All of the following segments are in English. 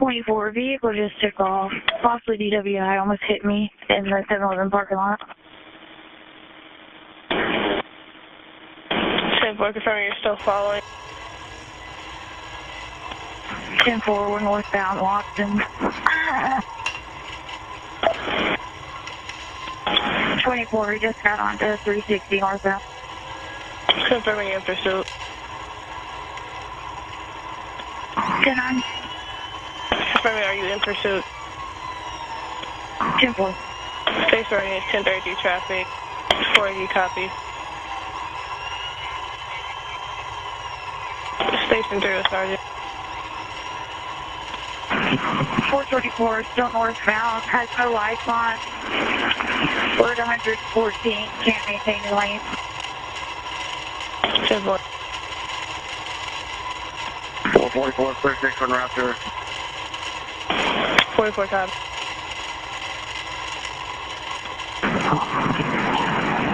24 vehicle just took off. Possibly DWI almost hit me in the 7-Eleven parking lot. 10-4, confirming you're still following. 10-4, we're northbound Watson. 24, we just got onto 360 northbound. Confirming in pursuit. 10-9. Confirming, are you in pursuit? 10-4. Space running is 1030 traffic. 480 copy. Station 0, Sergeant. 424, still northbound, has no lights on. We're at 114, can't maintain the lane. 10-4. 444, clear 6 on Raptor. 44 copy.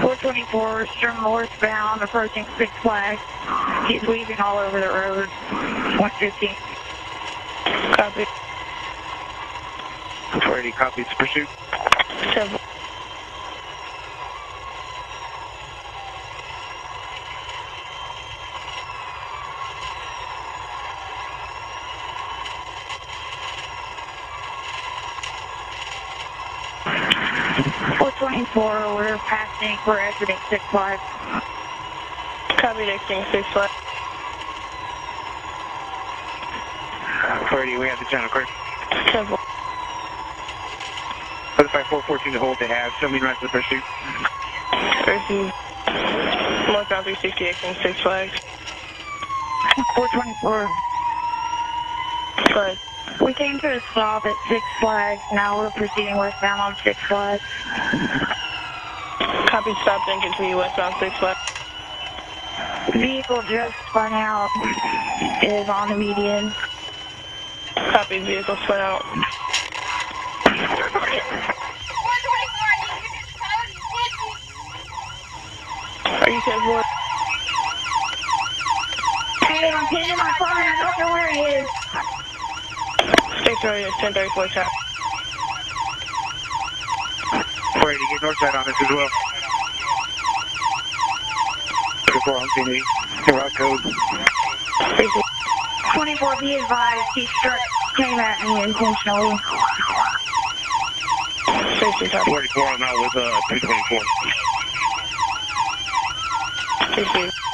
424, still northbound, approaching Six Flags. He's weaving all over the road. 115. Copy. 480 copies, pursuit. 10-4. We're passing, we're exiting 6 Flags. Copy, exiting 6 Flags. 480, we have the channel clear. 10-4. Notify 414 to hold the have. Show me right to the pursuit. Receive. Northbound 360, exiting 6 Flags. 424. Go ahead. We came to a stop at 6 Flags. Now we're proceeding westbound on 6 Flags. Copy, stopped and continue westbound 6 Flags. Vehicle just spun out. Is on the median. Copy, vehicle spun out. Are you 10-4? Hey, I'm pinned in my phone. I don't know where he is. Station is 1034 traffic. 480, get north side on this as well. 24 on Kennedy. Rock code. 24, be advised. He came at me intentionally. Station copy. 44, I'm out with 224. Receive.